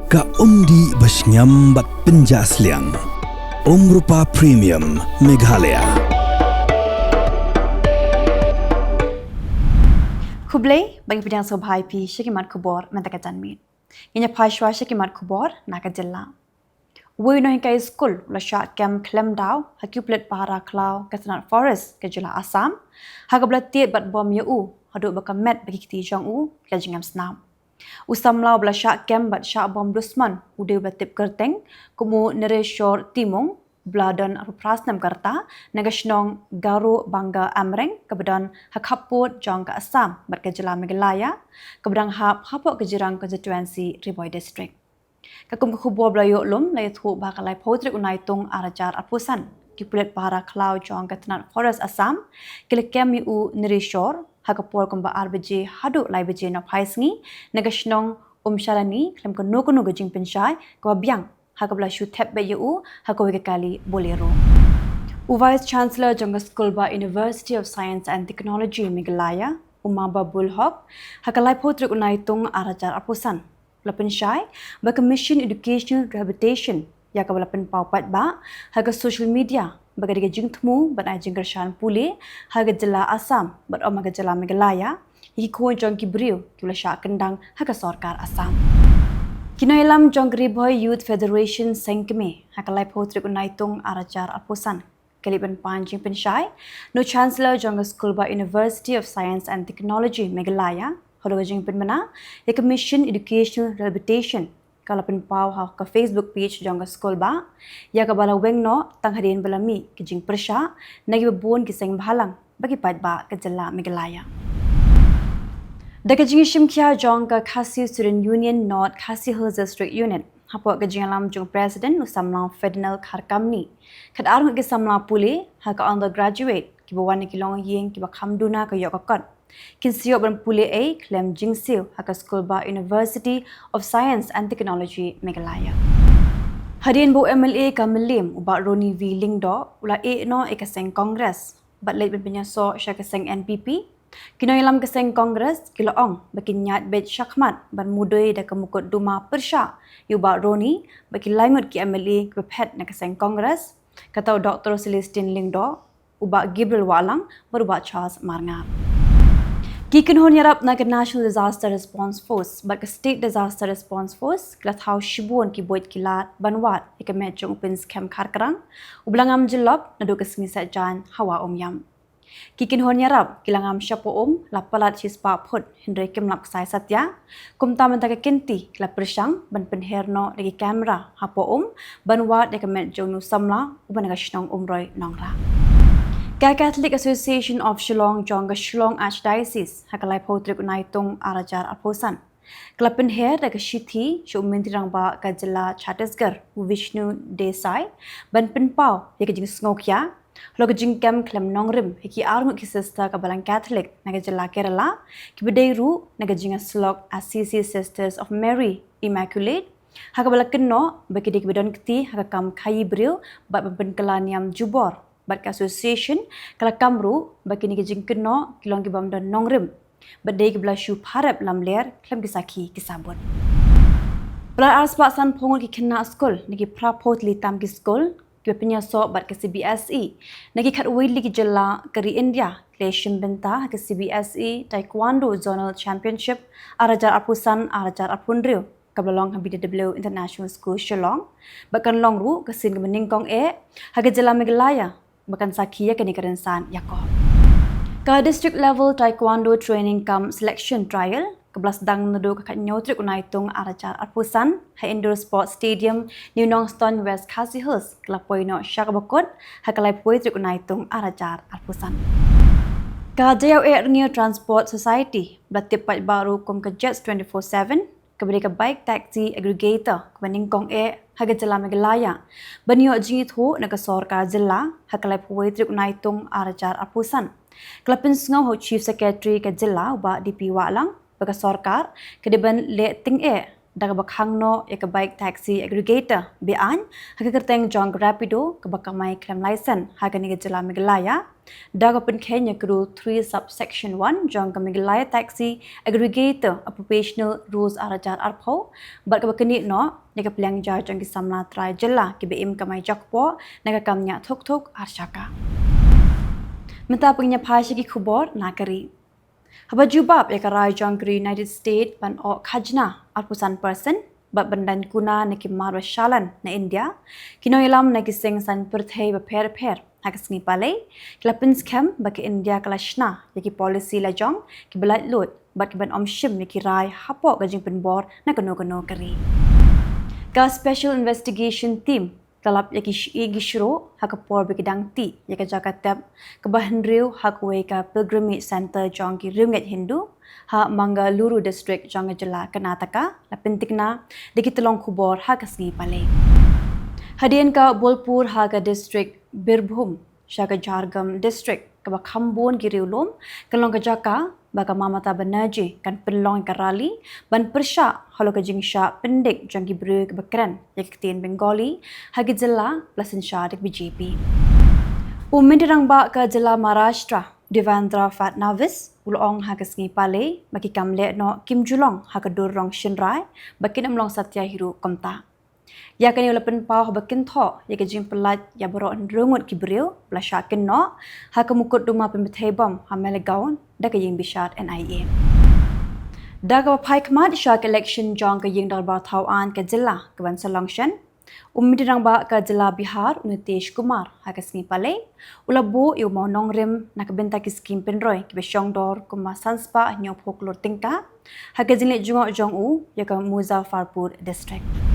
Ka umdi basnyam bat penjasliang. Rupa Premium Meghalaya. Khubor bagi pedang sobhai pi syakimat Khubor mentaka janmit. Inya phashwa syakimat Khubor naka Jylla. Wui no hingkai skul la syak kem klem daw hakuplet para klau kasanat forest ke Jylla Assam. Hagabla tiet bat bom yu hadu bakamet bagi kiti jong u ke jingam snam. Usam lau bla syak kem bat syak bom dusman ude batip kerteng kumu nere shor timung Bladan Prasnam Karta, Nagashnong Garu Bangga Amreng, kebedan Hakaput Jong ke Assam, bat ke Jylla Meghalaya, kebedan Hapok ke Jirang Constituency Riboy District. Kakum ke Khubor Blayuk Lum, layat hu bakalai Potrik Naitung Arajar Apusan, kipulit para Klau Jong ke Tenat Forest Assam, kilekem yu Nirishor, Hakapur kumba RBJ Hadu Lai BJ na Paisngi, Nagashnong Shalani, klem ke Nukunu Gajing Pensyai, Kwabiang, Hakabla Shutep Bayu, Hakawika Kali Bolero. Vice Chancellor Jongga Skulba University of Science and Technology Meghalaya, Umaba Bulhok, Hakalai Potrik Naitung Arajar Apusan. Lapan Syai, baka Mission Educational Rehabilitation, Yakabla Pen Paupat Ba, Haga Social Media, baka Diga Jingtmu, Bat Ajing Gershan Pule, Haga Jylla Assam, Bat Omaga Jylla Meghalaya, Hiko Jong Kibriu, Kula Syak Kendang, Haga Sorkar Assam. Kinoilam Jong Riboy Youth Federation Sengkeme, Hakalai Potrik Naitung Arajar Apusan, Kaliban Panjing Pensyai, No Chancellor Jongga Skulba University of Science and Technology Meghalaya, Hodogajing Penmana, the Commission Educational Rehabilitation, Kalapan Pau ha ka Facebook page Jongga Skulba, Yakabala Wengno, Tanghadin Balami, Kijing Persha, Nagibabun Kiseng Bahalang, bagi Padba ke Jylla Meghalaya. Daga jingishim kia jong ka Khasi Student Union North Khasi Hills District Unit. Hapok ka jingalam jong President usamlang Federal Kharkamni. Kad arung ke samla puli haka undergraduate kiba wani kilong yeng kiba khamduna ka yokakot. Kinsiyo ban puli a klem jingsiu haka Skulba University of Science and Technology Meghalaya. Hadin bo MLA ka Melim uba Roni V Lingdo ula a no ikaseng Congress. Bat late ban penyaso siya kaseng NPP. Kinoilam keseng Kongres kiloong bagi nyat bet syakmat ban mudoi da kemukut duma persya yuba Roni bagi langut ki MLA kepet na keseng Kongres katau Dr. Celestine Lingdo uba Gibril Walang beruba Charles Marngap. Kikin hon yarap na ke National Disaster Response Force bat ke State Disaster Response Force kilat hau shibun ki boit kilat banwat ikamet jong upins kem karkarang ublangam jelop na do kesmisat jan hawa omyam. Kikin hon yarap kilangam syapo lapalat hispa phut hindre kimlap sai satya kumta mentaka kenti la persang ban penherno lagi kamera hapo banwat dekamet jonu samla ubanaga shnong umroi nongra. Catholic Association of Shillong Jongga Shillong Archdiocese hakalai Potrik Naitung Arajar Apusan. Klapen her daga shithi shu mentirang ba ka Jylla Chhattisgarh Vishnu Desai ban penpau ya kajing snokya Logo jingkem klem nongrim hiki arung ki sister kabalang Catholic naga Jylla Kerala ki bedairu naga jinga slok Assisi Sisters of Mary Immaculate hakabala kenno baki dik bedon kti hakam khayi bril bat ben kelaniam jubor bat association kala kamru baki ni jing kenno kilong ki bam don nongrim bedai ki blashu pharap lamler klem ki sakhi ki sabon Belar arspa san phongol ki khenna school niki prapot litam ki school Kepenya so bat ke CBSE. Nagi kat wili ki Jylla kari India. Kleshim benta ke CBSE Taekwondo Zonal Championship Arajar Apusan Arajar Apundriu. Kablalong ha BW International School Shillong. Bakan long ru ke sin ke meningkong haga Jylla Meghalaya. Bakan sakia ke nikarensan Yakob. Ke district level Taekwondo training kam selection trial. Kebelas dang nedo kakak nyotrik Naitung Arajar Apusan hai Indoor Sports Stadium New Nongston West Khasi Hills kelapoi no syakabakot hakalai poitrik Naitung Arajar Apusan. Kajayau Air Transport Society belatip pat baru kum ke Jets 24/7 keberi ke bike taxi aggregator kemeningkong haga Jylla Meghalaya baniok jingit hu na kesorkar Jylla hakalai poitrik Naitung Arajar Apusan. Kelapin sengau ho Chief Secretary ke Jylla uba DP Walang bagi sorkar kedeban le ting daga bakhang no ya ke bike taxi aggregator bean haka kerteng jong rapido ke bakamai claim license haka ni Jylla Meghalaya daga pen Kenya kru 3 subsection 1 jong ke Meghalaya taxi aggregator a professional rules arajar arpo bat ke bakani no ya ke pelang jar jong ki samla try Jylla ke bim kamai jakpo naga kamnya thok arshaka menta punya phashi ki Khubor nakari Haba jubab ya karai jangkri United States ban o khajna arpusan person bat bandan kuna na ki marwa shalan na India kino ilam na ki sing san Pyrthei ba per hakas ngi pale klapins kem ba ki India kalashna ya ki policy la jong ki belat lut bat ki ban omshim ya ki rai hapo gajing penbor na kono kari ka special investigation team kalap ya ki gishro hakapor bikidang ti ya ka jakatab kebahan riu hakwe ka pilgrimage center jong ki riunget Hindu ha Mangaluru district jong Jylla Karnataka la pentikna diki telong Khubor ha kasgi pale hadian ka Bolpur ha ka district Birbhum shaka Jharkhand district ka Khambon ki riulom kalong ka jaka baka Mamata Banerjee kan penlong ka rally ban persya halo ka jingsha pendik jong ki bru ka bakran ya ketien Bengali hagi Jylla plus insha dik BJP umindirang ba ka Jylla Maharashtra Devendra Fadnavis ulong ha kasngi pale baki kamle no Kim Julong ha ka durrong shinrai bakin amlong satya hiru komta ya kani ulapen pau bakin tho ya ka jing pelat ya boro rungut ki breu plashakin no ha ka mukut duma pembethai bom ha melegaun da ka ying bishat NIA da ka pai kmat shak election jong ka ying darbar thawan ka Jylla ka ban selection umidirang ba ka Jylla Bihar Nitish Kumar ha ka sngi pale ulabu yu mau nongrim na ka benta ki skim penroi ki besyong dor kuma sanspa nyo phoklor tingka ha ka jinglet jungo jong u ya ka Muzaffarpur district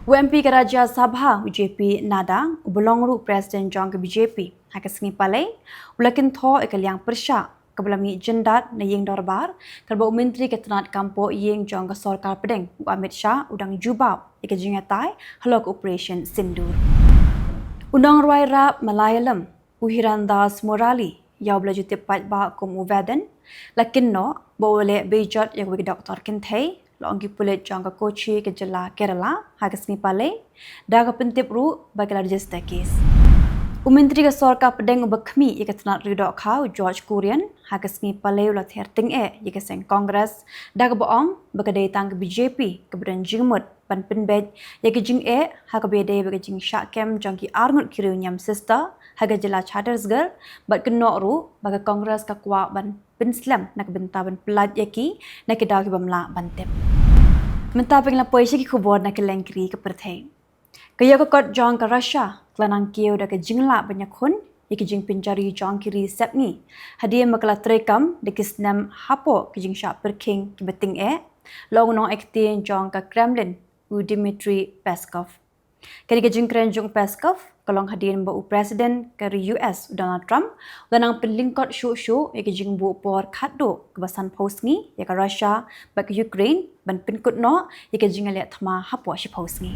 UMP ke Rajya Sabha BJP Nada ubelongru Presiden jong ke BJP hakas ngi pale ulakin tho ekaliang persya kebalami jendat na ying dorbar kerba menteri ketenat kampo ying jong ke sarkar pedeng Amit Shah udang jubab ike jingatai halok operation Sindur undang ruai rap Malayalam Uhirandas Morali yaw bela tepat ba kum uvaden lakin no boleh bejot yang bagi doktor Pyrthei longi pulit jong ka Kochi ke Jylla Kerala hagas ngi pale daga pentip ru bagi register case umentri ka sarkar pedeng bakhmi ya ketenat ridok khau George Kurian hagas ngi pale ula ther ting ya ke seng Congress daga boong bakadai tang ke BJP keberan jingmut ban penbet ya ke jing ha ka bede bagi jing syakem jong ki arngut kiriu nyam sister haga Jylla Chhattisgarh bat kenok ru bagi Congress ka kwa ban penslam nak benta ban pelat yaki nak kedaw ki bamla bantep menta pengla poisi ki Khubor nak Kylleng kri ke Pyrthei kaya ko kot jong ka Russia klanang kieu da ke Jylla banyak khun yaki jing penjari jong kiri sepni hadia makala trekam de kisnam hapo ki jing sha perking ki beting long no acting jong ka Kremlin u Dmitry Peskov kani ke jing kren jong Peskov kalong hadirin ba presiden kari US Donald Trump lanang penlingkot shu ya ke jing bu por khaddo kebasan posngi ya ka Russia ba ke Ukraine ban penkut no ya ke jing ale thma hapo shi posngi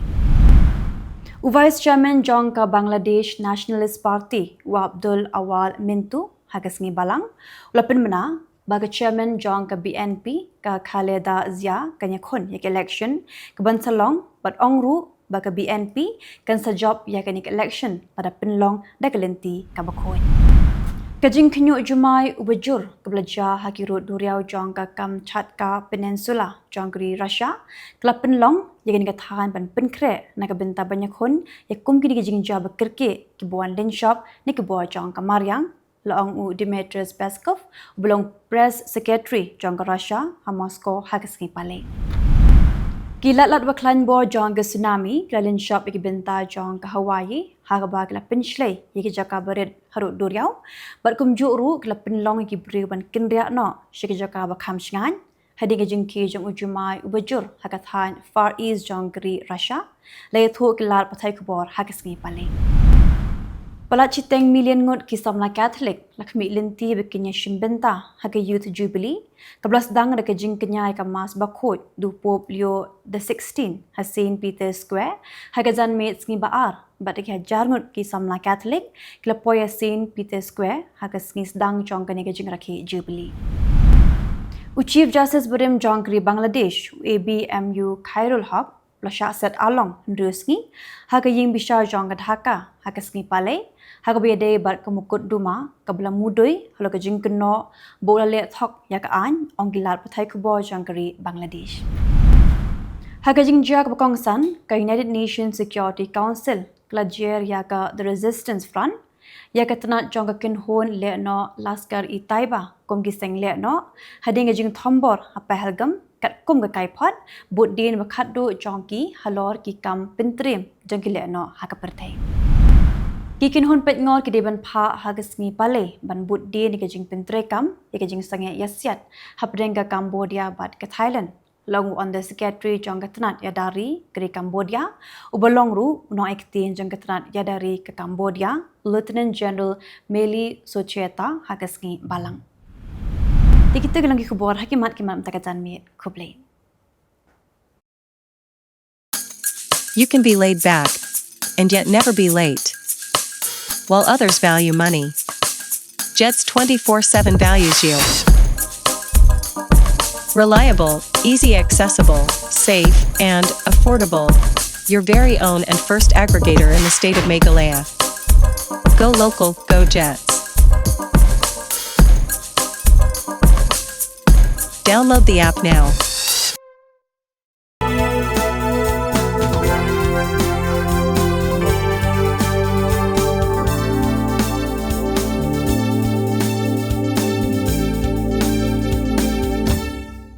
Vice Chairman jong ka Bangladesh Nationalist Party wa Abdul Awal Mintu hagasngi balang ulapen mena baga chairman jong ka BNP ka Khaleda Zia kanya khun ya ke election ke bansalong bat ongru baka BNP kan sa job ya kanik election pada penlong da kalenti kabakhoy kajing khnyu jumai ubajur kablaja hakirut duriau jong ka Kamchatka Peninsula jongri Russia klap penlong ya kanik thahan ban penkre na ka benta banyak khun ya kum kini kajing job kerke ki buan len shop ni ki buat jong ka Maryang laong u Dmitry Peskov belong press secretary jong ka Russia ha Moscow hagasngi pale Kilat baklan bo jong ke tsunami klalin shop iki benta jong ke Hawaii ha ba kala pinchlei iki jaka bered harut duriau bar kum juru kala pinlong iki bri ban kinria no shiki jaka ba kham shngan hadi ke jingki jong ujumai ubajur ha ka than Far East jong kri Russia le thu kilat pathai Khubor ha kasngi pale Palat chiteng million ngot ki samla Catholic lakmi linti bekinya shimbenta ha ke youth jubilee kablas dang da ke jing kenyai ka mas bakhot du Pope Leo the 16 ha Saint Peter Square ha ke jan met sngi baar bat ke jar ngot ki samla Catholic klapoya Saint Peter Square ha ke sngi dang jong ke jing rakhi jubilee Chief Justice Burim Jongkri Bangladesh ABMU Khairul Haq Lasha Set Along Ndusngi Haka Ying Bishar Jong Dhaka Hakasngi Pale Haka Bede Bar Kamukut Duma Kabla Mudui Haloka Jinkno Bolale Thok Yakaan Ongilar Pyrthei Khubor Jongkri Bangladesh Haka Jingjak Bakongsan Ka United Nations Security Council Klajer Yaka the Resistance Front Yaka Tanat Jonga Kinhon Le No Laskar I Taiba Komgiseng Le No Hadinga Jing Thombor Apahelgam Kat Kum Kaipot Bud Din Bakadu Jonki Halor Ki Kam Pintrim Jonki Le No Haka Pyrthei Kikin Hon Pet Ngor Kideban Pa Hagasngi Pale Ban Bud Din Nika Jing Pintre Kam Yaka Jing Sange Yasyat Haprenga Cambodia Bat ke Thailand Long on the Secretary Jonggatnat Yadari ke Cambodia, Ubalongru no ektin Jonggatnat Yadari ke Cambodia, Lieutenant General Meli Socheta Hagasngi Balang. Dikita gelang Khubor hakimat kimat takatan mit Kuble. You can be laid back and yet never be late. While others value money, Jet's 24/7 values you. Reliable, easy accessible, safe, and affordable. Your very own and first aggregator in the state of Meghalaya. Go local, go Jets. Download the app now.